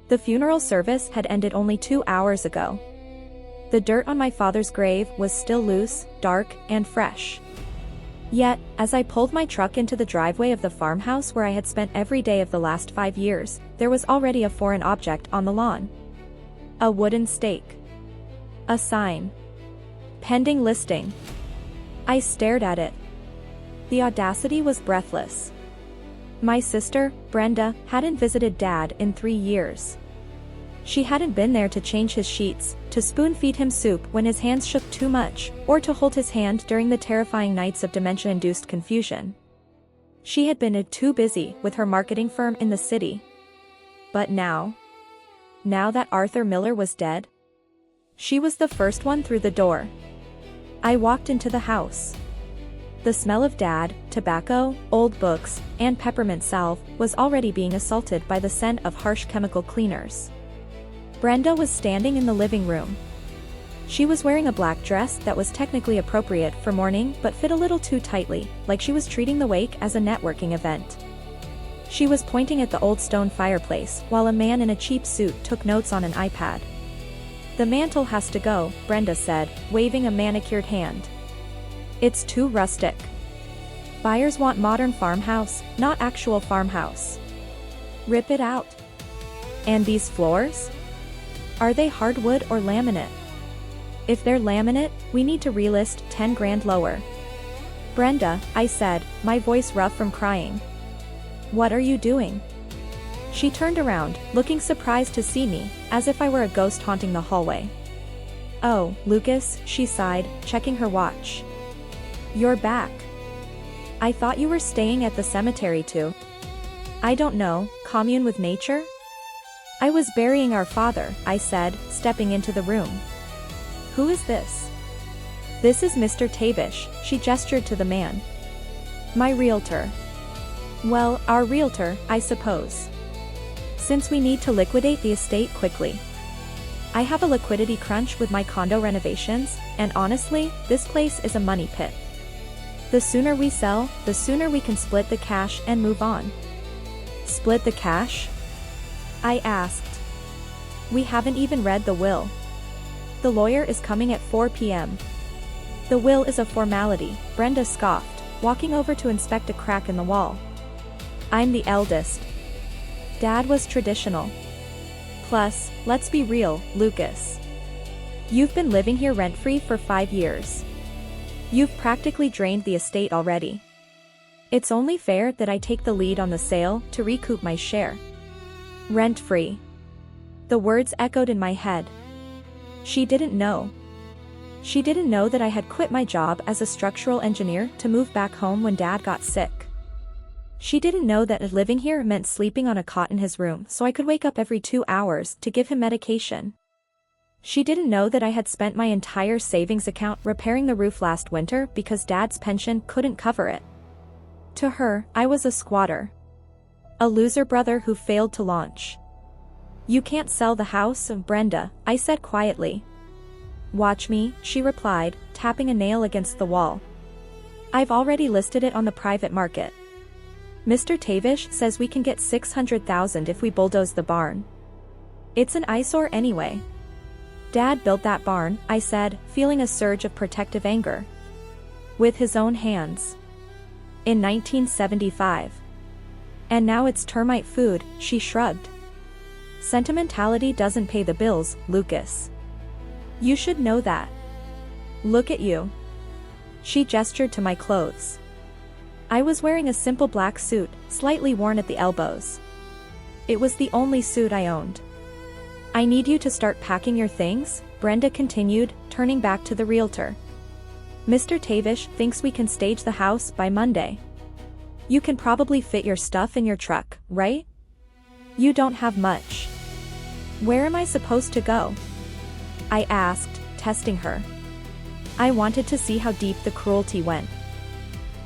The funeral service had ended only 2 hours ago. The dirt on my father's grave was still loose, dark, and fresh. Yet, as I pulled my truck into the driveway of the farmhouse where I had spent every day of the last 5 years, there was already a foreign object on the lawn. A wooden stake. A sign. Pending listing. I stared at it. The audacity was breathless. My sister, Brenda, hadn't visited Dad in 3 years. She hadn't been there to change his sheets, to spoon-feed him soup when his hands shook too much, or to hold his hand during the terrifying nights of dementia-induced confusion. She had been too busy with her marketing firm in the city. But now that Arthur Miller was dead, she was the first one through the door. I walked into the house. The smell of Dad, tobacco, old books, and peppermint salve was already being assaulted by the scent of harsh chemical cleaners. Brenda was standing in the living room. She was wearing a black dress that was technically appropriate for mourning but fit a little too tightly, like she was treating the wake as a networking event. She was pointing at the old stone fireplace while a man in a cheap suit took notes on an iPad. "The mantle has to go," Brenda said, waving a manicured hand. "It's too rustic. Buyers want modern farmhouse, not actual farmhouse. Rip it out. And these floors? Are they hardwood or laminate? If they're laminate, we need to relist 10 grand lower." "Brenda," I said, my voice rough from crying. "What are you doing?" She turned around, looking surprised to see me, as if I were a ghost haunting the hallway. "Oh, Lucas," she sighed, checking her watch. "You're back. I thought you were staying at the cemetery too." "I don't know, commune with nature?" "I was burying our father," I said, stepping into the room. "Who is this?" "This is Mr. Tavish," she gestured to the man. "My realtor." "Well, our realtor, I suppose. Since we need to liquidate the estate quickly. I have a liquidity crunch with my condo renovations, and honestly, this place is a money pit. The sooner we sell, the sooner we can split the cash and move on." "Split the cash?" I asked. "We haven't even read the will. The lawyer is coming at 4 p.m. "The will is a formality," Brenda scoffed, walking over to inspect a crack in the wall. "I'm the eldest. Dad was traditional. Plus, let's be real, Lucas. You've been living here rent-free for 5 years. You've practically drained the estate already. It's only fair that I take the lead on the sale to recoup my share." Rent-free. The words echoed in my head. She didn't know. She didn't know that I had quit my job as a structural engineer to move back home when Dad got sick. She didn't know that living here meant sleeping on a cot in his room so I could wake up every 2 hours to give him medication. She didn't know that I had spent my entire savings account repairing the roof last winter because Dad's pension couldn't cover it. To her, I was a squatter. A loser brother who failed to launch. "You can't sell the house, Brenda," I said quietly. "Watch me," she replied, tapping a nail against the wall. "I've already listed it on the private market. Mr. Tavish says we can get $600,000 if we bulldoze the barn. It's an eyesore anyway." "Dad built that barn," I said, feeling a surge of protective anger. "With his own hands. In 1975. And now it's termite food," she shrugged. "Sentimentality doesn't pay the bills, Lucas. You should know that. Look at you." She gestured to my clothes. I was wearing a simple black suit, slightly worn at the elbows. It was the only suit I owned. "I need you to start packing your things," Brenda continued, turning back to the realtor. "Mr. Tavish thinks we can stage the house by Monday. You can probably fit your stuff in your truck, right? You don't have much." "Where am I supposed to go?" I asked, testing her. I wanted to see how deep the cruelty went.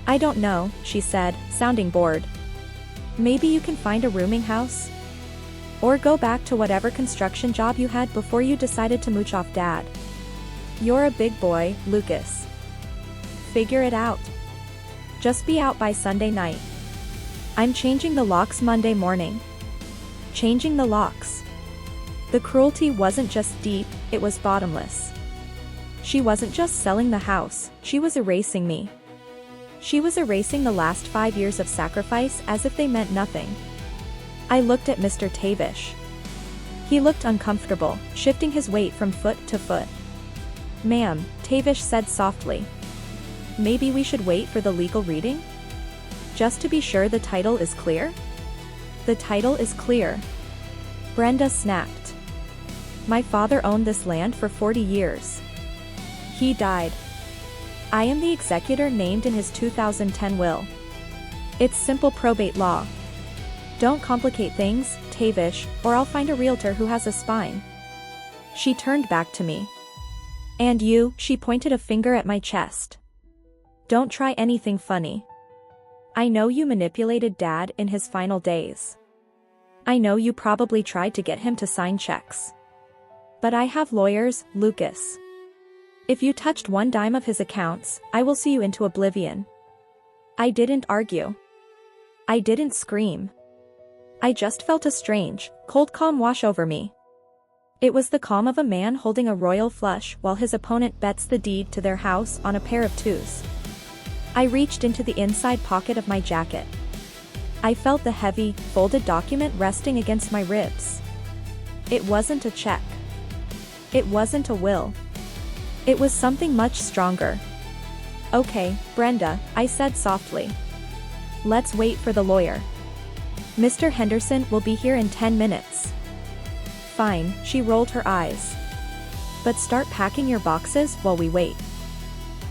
"I don't know," she said, sounding bored. "Maybe you can find a rooming house? Or go back to whatever construction job you had before you decided to mooch off Dad. You're a big boy, Lucas. Figure it out. Just be out by Sunday night. I'm changing the locks Monday morning." "Changing the locks?" The cruelty wasn't just deep, it was bottomless. She wasn't just selling the house, she was erasing me. She was erasing the last 5 years of sacrifice as if they meant nothing. I looked at Mr. Tavish. He looked uncomfortable, shifting his weight from foot to foot. "Ma'am," Tavish said softly. "Maybe we should wait for the legal reading? Just to be sure the title is clear?" "The title is clear." Brenda snapped. "My father owned this land for 40 years. He died. I am the executor named in his 2010 will. It's simple probate law. Don't complicate things, Tavish, or I'll find a realtor who has a spine." She turned back to me. "And you," she pointed a finger at my chest. "Don't try anything funny. I know you manipulated Dad in his final days. I know you probably tried to get him to sign checks. But I have lawyers, Lucas. If you touched one dime of his accounts, I will see you into oblivion." I didn't argue. I didn't scream. I just felt a strange, cold calm wash over me. It was the calm of a man holding a royal flush while his opponent bets the deed to their house on a pair of twos. I reached into the inside pocket of my jacket. I felt the heavy, folded document resting against my ribs. It wasn't a check. It wasn't a will. It was something much stronger. "Okay, Brenda," I said softly. "Let's wait for the lawyer. Mr. Henderson will be here in 10 minutes. "Fine," she rolled her eyes. "But start packing your boxes while we wait.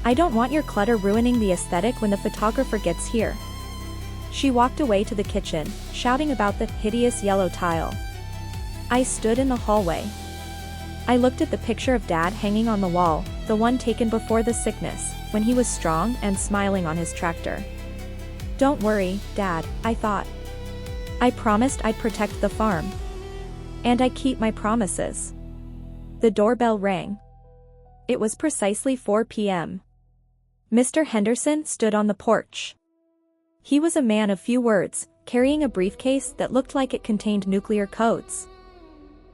I don't want your clutter ruining the aesthetic when the photographer gets here." She walked away to the kitchen, shouting about the hideous yellow tile. I stood in the hallway. I looked at the picture of Dad hanging on the wall, the one taken before the sickness, when he was strong and smiling on his tractor. "Don't worry, Dad," I thought. I promised I'd protect the farm. And I keep my promises. The doorbell rang. It was precisely 4 p.m. Mr. Henderson stood on the porch. He was a man of few words, carrying a briefcase that looked like it contained nuclear codes.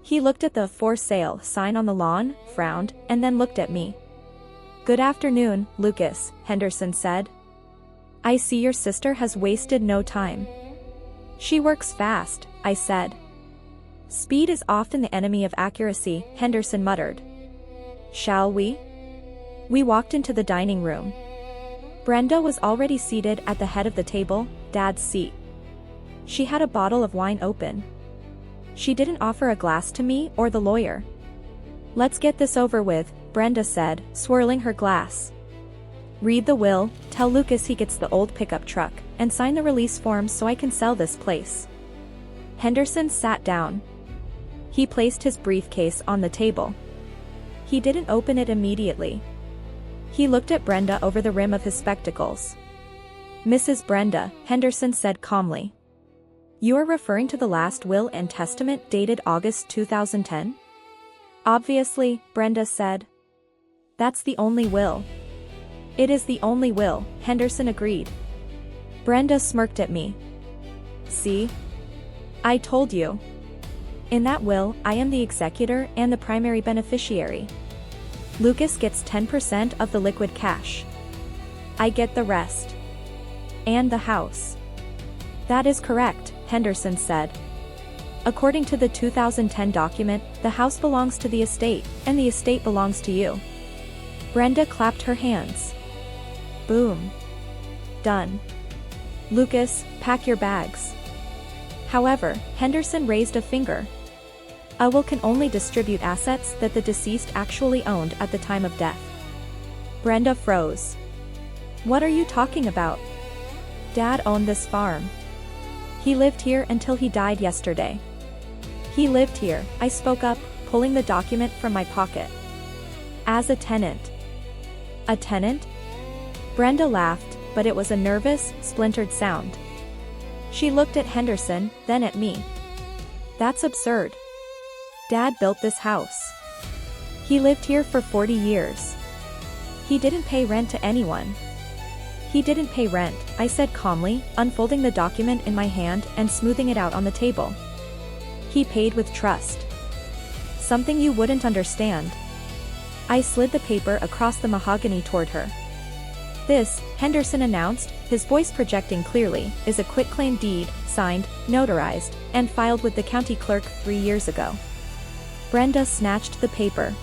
He looked at the "for sale" sign on the lawn, frowned, and then looked at me. "Good afternoon, Lucas," Henderson said. "I see your sister has wasted no time." "She works fast," I said. "Speed is often the enemy of accuracy," Henderson muttered. "Shall we?" We walked into the dining room. Brenda was already seated at the head of the table, Dad's seat. She had a bottle of wine open. She didn't offer a glass to me or the lawyer. "Let's get this over with," Brenda said, swirling her glass. "Read the will, tell Lucas he gets the old pickup truck, and sign the release forms so I can sell this place." Henderson sat down. He placed his briefcase on the table. He didn't open it immediately. He looked at Brenda over the rim of his spectacles. "Mrs. Brenda," Henderson said calmly. "You are referring to the last will and testament dated August 2010? "Obviously," Brenda said. "That's the only will." "It is the only will," Henderson agreed. Brenda smirked at me. "See? I told you. In that will, I am the executor and the primary beneficiary. Lucas gets 10% of the liquid cash. I get the rest. And the house." "That is correct," Henderson said. "According to the 2010 document, the house belongs to the estate, and the estate belongs to you." Brenda clapped her hands. Boom. Done. "Lucas, pack your bags." However, Henderson raised a finger. "A will can only distribute assets that the deceased actually owned at the time of death." Brenda froze. "What are you talking about? Dad owned this farm. He lived here until he died yesterday." "He lived here," I spoke up, pulling the document from my pocket. "As a tenant." "A tenant?" Brenda laughed, but it was a nervous, splintered sound. She looked at Henderson, then at me. "That's absurd. Dad built this house. He lived here for 40 years. He didn't pay rent to anyone." "He didn't pay rent," I said calmly, unfolding the document in my hand and smoothing it out on the table. "He paid with trust. Something you wouldn't understand. I slid the paper across the mahogany toward her. This, Henderson announced, his voice projecting clearly, is a quitclaim deed, signed, notarized, and filed with the county clerk 3 years ago. Brenda snatched the paper.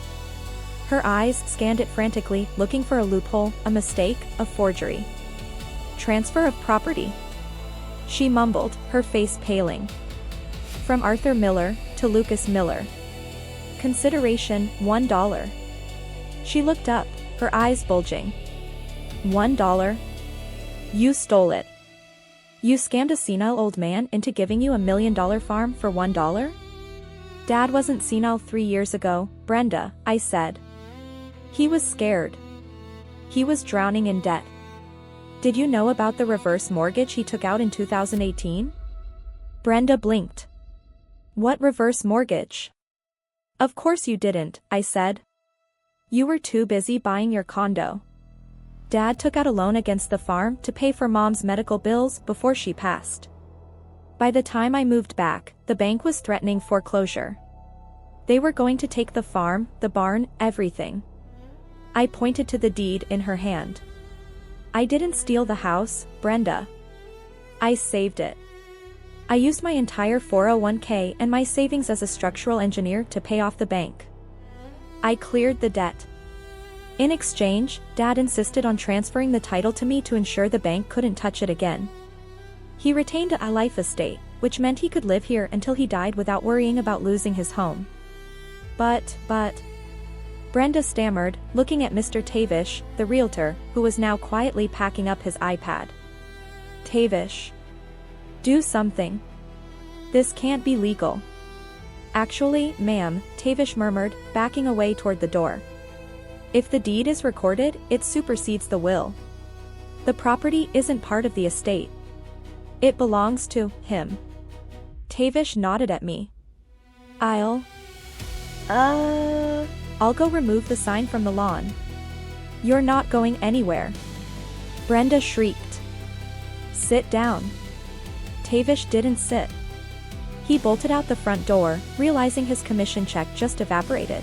Her eyes scanned it frantically, looking for a loophole, a mistake, a forgery. Transfer of property. She mumbled, her face paling. From Arthur Miller to Lucas Miller. Consideration, $1. She looked up, her eyes bulging. $1? You stole it. You scammed a senile old man into giving you $1 million farm for $1? Dad wasn't senile 3 years ago, Brenda, I said. He was scared. He was drowning in debt. Did you know about the reverse mortgage he took out in 2018? Brenda blinked. What reverse mortgage? Of course you didn't, I said. You were too busy buying your condo. Dad took out a loan against the farm to pay for Mom's medical bills before she passed. By the time I moved back, the bank was threatening foreclosure. They were going to take the farm, the barn, everything. I pointed to the deed in her hand. I didn't steal the house, Brenda. I saved it. I used my entire 401k and my savings as a structural engineer to pay off the bank. I cleared the debt. In exchange, Dad insisted on transferring the title to me to ensure the bank couldn't touch it again. He retained a life estate, which meant he could live here until he died without worrying about losing his home. But, Brenda stammered, looking at Mr. Tavish, the realtor, who was now quietly packing up his iPad. Tavish. Do something. This can't be legal. Actually, ma'am, Tavish murmured, backing away toward the door. If the deed is recorded, it supersedes the will. The property isn't part of the estate. It belongs to him. Tavish nodded at me. I'll go remove the sign from the lawn. You're not going anywhere. Brenda shrieked. Sit down. Tavish didn't sit. He bolted out the front door, realizing his commission check just evaporated.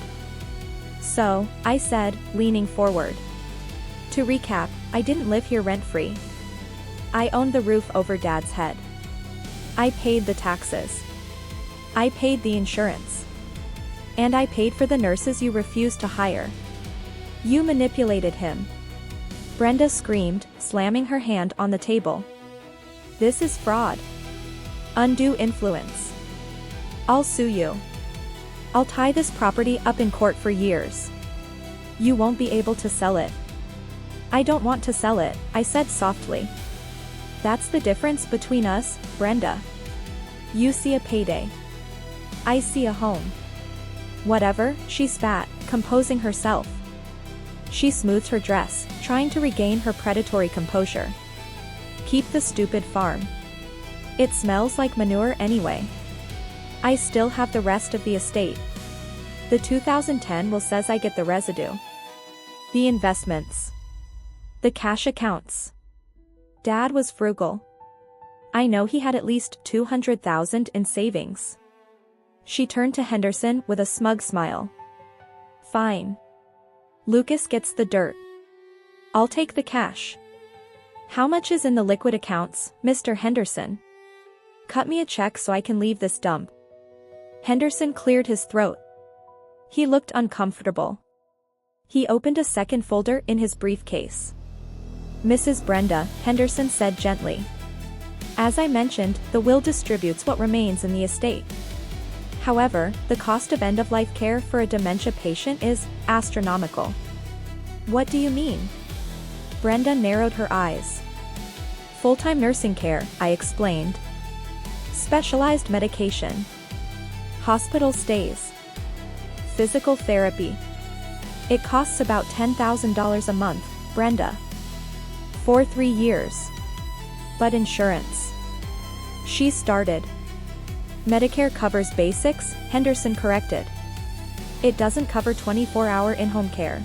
So, I said, leaning forward. To recap, I didn't live here rent-free. I owned the roof over Dad's head. I paid the taxes. I paid the insurance. And I paid for the nurses you refused to hire. You manipulated him. Brenda screamed, slamming her hand on the table. This is fraud. Undue influence. I'll sue you. I'll tie this property up in court for years. You won't be able to sell it. I don't want to sell it, I said softly. That's the difference between us, Brenda. You see a payday. I see a home. Whatever, she spat, composing herself. She smoothed her dress, trying to regain her predatory composure. Keep the stupid farm. It smells like manure anyway. I still have the rest of the estate. The 2010 will says I get the residue. The investments. The cash accounts. Dad was frugal. I know he had at least $200,000 in savings. She turned to Henderson with a smug smile. Fine. Lucas gets the dirt. I'll take the cash. How much is in the liquid accounts, Mr. Henderson? Cut me a check so I can leave this dump. Henderson cleared his throat. He looked uncomfortable. He opened a second folder in his briefcase. Mrs. Brenda, Henderson said gently. As I mentioned, the will distributes what remains in the estate. However, the cost of end-of-life care for a dementia patient is astronomical. What do you mean? Brenda narrowed her eyes. Full-time nursing care, I explained. Specialized medication. Hospital stays. Physical therapy. It costs about $10,000 a month, Brenda. For 3 years. But insurance. She started. Medicare covers basics, Henderson corrected. It doesn't cover 24-hour in-home care.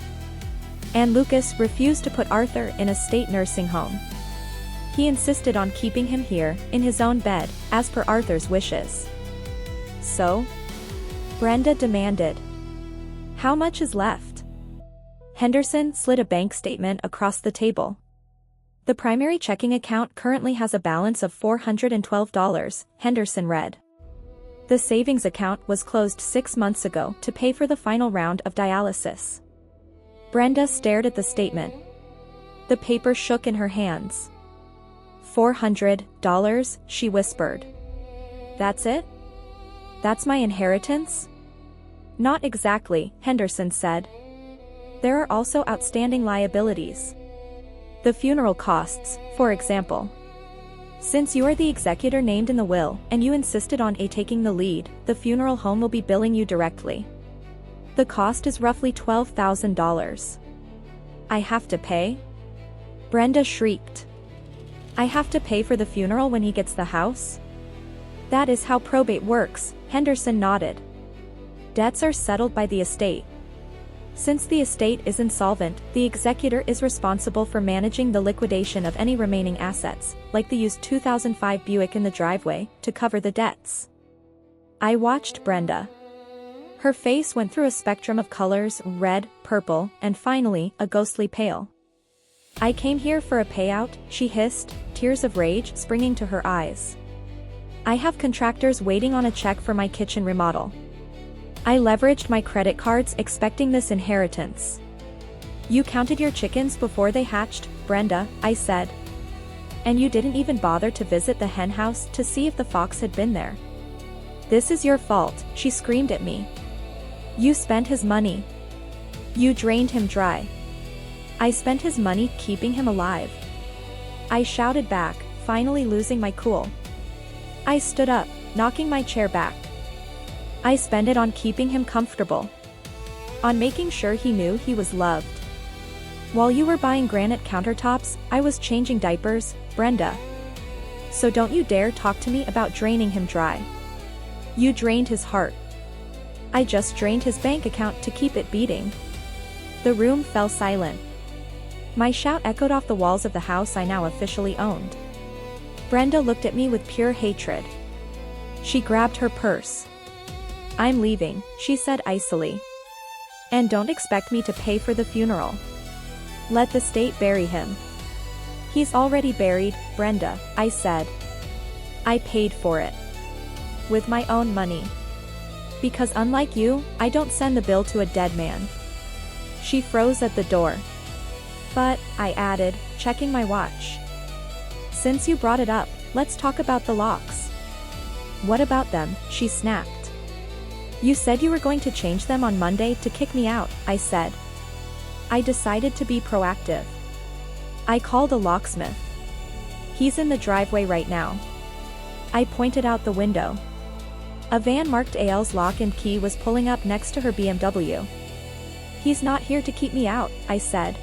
And Lucas refused to put Arthur in a state nursing home. He insisted on keeping him here, in his own bed, as per Arthur's wishes. So? Brenda demanded. How much is left? Henderson slid a bank statement across the table. The primary checking account currently has a balance of $412, Henderson read. The savings account was closed 6 months ago to pay for the final round of dialysis. Brenda stared at the statement. The paper shook in her hands. $400, she whispered. That's it? That's my inheritance? Not exactly, Henderson said. There are also outstanding liabilities. The funeral costs, for example. Since you are the executor named in the will, and you insisted on taking the lead, the funeral home will be billing you directly. The cost is roughly $12,000. I have to pay? Brenda shrieked. I have to pay for the funeral when he gets the house? That is how probate works, Henderson nodded. Debts are settled by the estate. Since the estate is insolvent, the executor is responsible for managing the liquidation of any remaining assets, like the used 2005 Buick in the driveway, to cover the debts. I watched Brenda. Her face went through a spectrum of colors, red, purple, and finally, a ghostly pale. I came here for a payout, she hissed, tears of rage springing to her eyes. I have contractors waiting on a check for my kitchen remodel. I leveraged my credit cards expecting this inheritance. You counted your chickens before they hatched, Brenda, I said. And you didn't even bother to visit the hen house to see if the fox had been there. This is your fault, she screamed at me. You spent his money. You drained him dry. I spent his money keeping him alive. I shouted back, finally losing my cool. I stood up, knocking my chair back. I spent it on keeping him comfortable. On making sure he knew he was loved. While you were buying granite countertops, I was changing diapers, Brenda. So don't you dare talk to me about draining him dry. You drained his heart. I just drained his bank account to keep it beating. The room fell silent. My shout echoed off the walls of the house I now officially owned. Brenda looked at me with pure hatred. She grabbed her purse. I'm leaving, she said icily. And don't expect me to pay for the funeral. Let the state bury him. He's already buried, Brenda, I said. I paid for it. With my own money. Because unlike you, I don't send the bill to a dead man. She froze at the door. But, I added, checking my watch. Since you brought it up, let's talk about the locks. What about them? She snapped. You said you were going to change them on Monday to kick me out, I said. I decided to be proactive. I called a locksmith. He's in the driveway right now. I pointed out the window. A van marked AL's lock and key was pulling up next to her BMW. He's not here to keep me out, I said.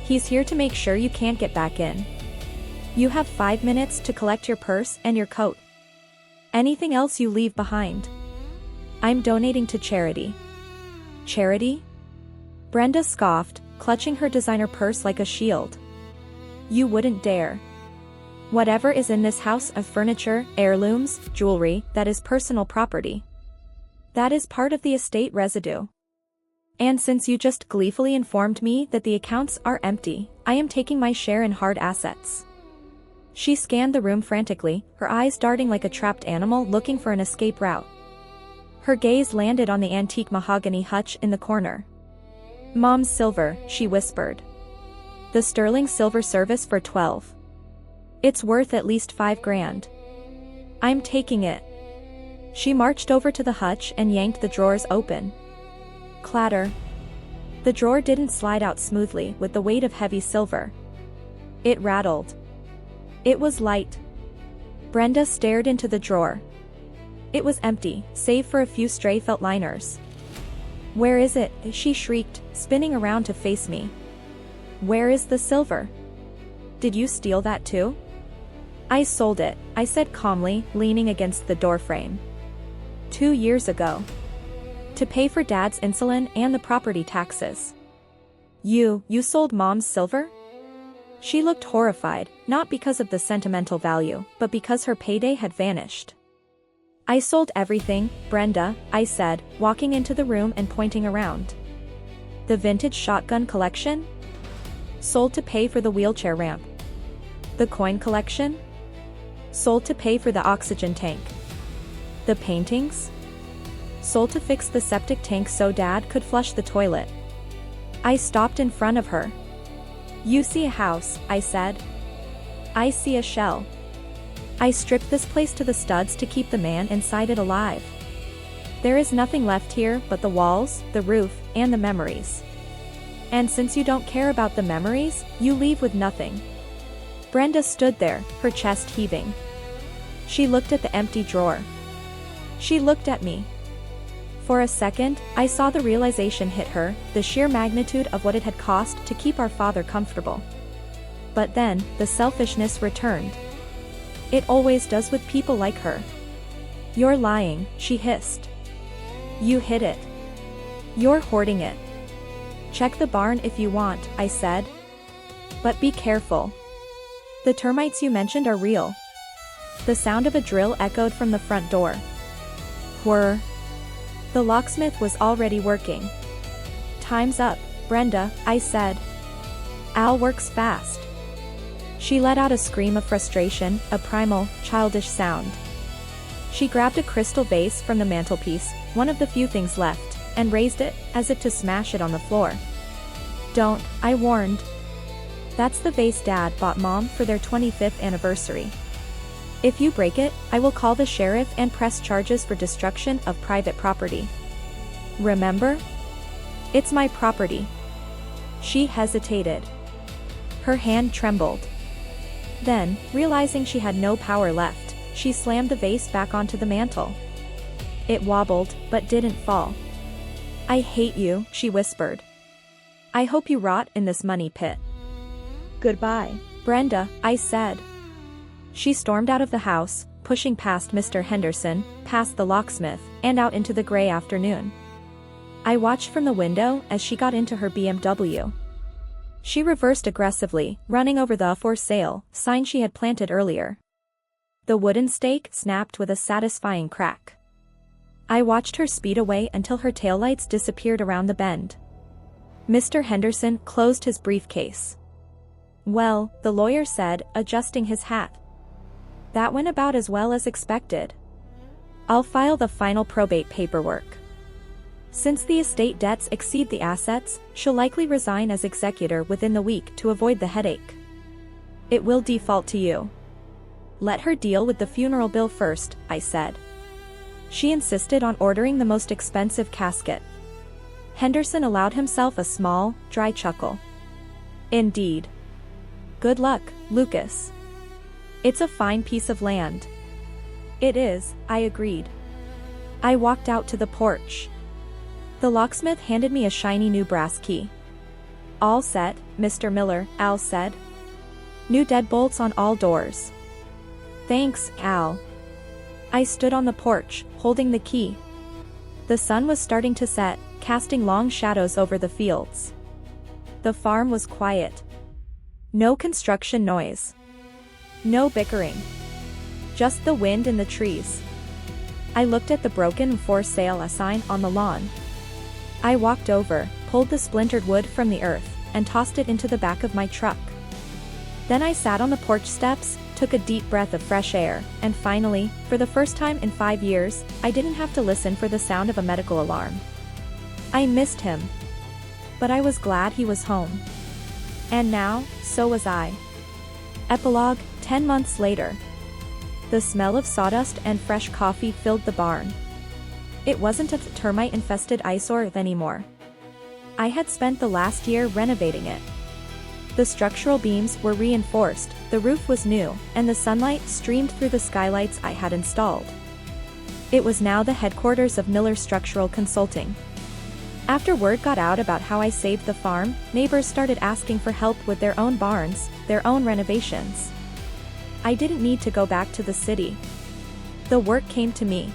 He's here to make sure you can't get back in. You have 5 minutes to collect your purse and your coat. Anything else you leave behind. I'm donating to charity. Charity? Brenda scoffed, clutching her designer purse like a shield. You wouldn't dare. Whatever is in this house of furniture, heirlooms, jewelry, that is personal property. That is part of the estate residue. And since you just gleefully informed me that the accounts are empty, I am taking my share in hard assets. She scanned the room frantically, her eyes darting like a trapped animal looking for an escape route. Her gaze landed on the antique mahogany hutch in the corner. Mom's silver, she whispered. The sterling silver service for 12. It's worth at least $5,000. I'm taking it. She marched over to the hutch and yanked the drawers open. Clatter. The drawer didn't slide out smoothly with the weight of heavy silver. It rattled. It was light. Brenda stared into the drawer. It was empty, save for a few stray felt liners. Where is it? She shrieked, spinning around to face me. Where is the silver? Did you steal that too? I sold it, I said calmly, leaning against the doorframe. 2 years ago. To pay for Dad's insulin and the property taxes. You sold Mom's silver? She looked horrified, not because of the sentimental value, but because her payday had vanished. I sold everything, Brenda, I said, walking into the room and pointing around. The vintage shotgun collection? Sold to pay for the wheelchair ramp. The coin collection? Sold to pay for the oxygen tank. The paintings? Sold to fix the septic tank so Dad could flush the toilet. I stopped in front of her. You see a house, I said. I see a shell. I stripped this place to the studs to keep the man inside it alive. There is nothing left here but the walls, the roof, and the memories. And since you don't care about the memories, you leave with nothing. Brenda stood there, her chest heaving. She looked at the empty drawer. She looked at me. For a second, I saw the realization hit her, the sheer magnitude of what it had cost to keep our father comfortable. But then, the selfishness returned. It always does with people like her. You're lying, she hissed. You hid it. You're hoarding it. Check the barn if you want, I said. But be careful. The termites you mentioned are real. The sound of a drill echoed from the front door. Whir. The locksmith was already working. Time's up, Brenda, I said. Al works fast. She let out a scream of frustration, a primal, childish sound. She grabbed a crystal vase from the mantelpiece, one of the few things left, and raised it, as if to smash it on the floor. Don't, I warned. That's the vase Dad bought Mom for their 25th anniversary. If you break it, I will call the sheriff and press charges for destruction of private property. Remember? It's my property. She hesitated. Her hand trembled. Then, realizing she had no power left, she slammed the vase back onto the mantel. It wobbled, but didn't fall. I hate you, she whispered. I hope you rot in this money pit. Goodbye, Brenda, I said. She stormed out of the house, pushing past Mr. Henderson, past the locksmith, and out into the gray afternoon. I watched from the window as she got into her BMW. She reversed aggressively, running over the "for sale" sign she had planted earlier. The wooden stake snapped with a satisfying crack. I watched her speed away until her taillights disappeared around the bend. Mr. Henderson closed his briefcase. Well, the lawyer said, adjusting his hat. That went about as well as expected. I'll file the final probate paperwork. Since the estate debts exceed the assets, she'll likely resign as executor within the week to avoid the headache. It will default to you. Let her deal with the funeral bill first, I said. She insisted on ordering the most expensive casket. Henderson allowed himself a small, dry chuckle. Indeed. Good luck, Lucas. It's a fine piece of land. It is, I agreed. I walked out to the porch. The locksmith handed me a shiny new brass key. All set, Mr. Miller, Al said. New deadbolts on all doors. Thanks, Al. I stood on the porch, holding the key. The sun was starting to set, casting long shadows over the fields. The farm was quiet. No construction noise. No bickering. Just the wind in the trees. I looked at the broken "for sale" sign on the lawn. I walked over, pulled the splintered wood from the earth, and tossed it into the back of my truck. Then I sat on the porch steps, took a deep breath of fresh air, and finally, for the first time in 5 years, I didn't have to listen for the sound of a medical alarm. I missed him. But I was glad he was home. And now, so was I. Epilogue, 10 months later. The smell of sawdust and fresh coffee filled the barn. It wasn't a termite-infested eyesore anymore. I had spent the last year renovating it. The structural beams were reinforced, the roof was new, and the sunlight streamed through the skylights I had installed. It was now the headquarters of Miller Structural Consulting. After word got out about how I saved the farm, neighbors started asking for help with their own barns, their own renovations. I didn't need to go back to the city. The work came to me.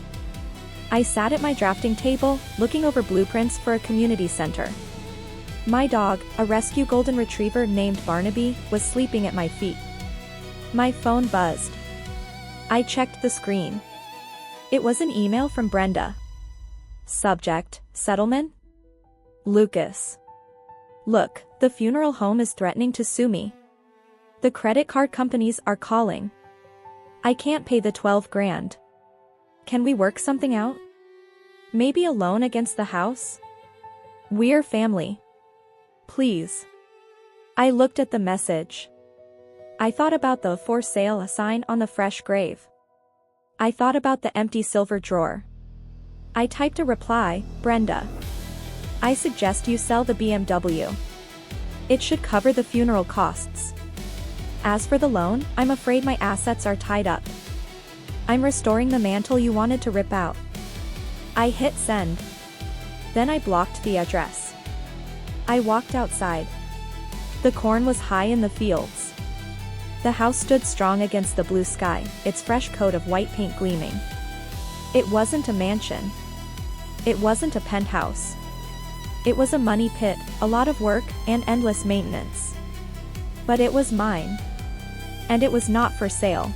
I sat at my drafting table, looking over blueprints for a community center. My dog, a rescue golden retriever named Barnaby, was sleeping at my feet. My phone buzzed. I checked the screen. It was an email from Brenda. Subject, settlement? Lucas. Look, the funeral home is threatening to sue me. The credit card companies are calling. I can't pay the 12 grand. Can we work something out? Maybe a loan against the house? We're family. Please. I looked at the message. I thought about the for sale sign on the fresh grave. I thought about the empty silver drawer. I typed a reply, Brenda. I suggest you sell the BMW. It should cover the funeral costs. As for the loan, I'm afraid my assets are tied up. I'm restoring the mantle you wanted to rip out. I hit send. Then I blocked the address. I walked outside. The corn was high in the fields. The house stood strong against the blue sky, its fresh coat of white paint gleaming. It wasn't a mansion. It wasn't a penthouse. It was a money pit, a lot of work, and endless maintenance. But it was mine. And it was not for sale.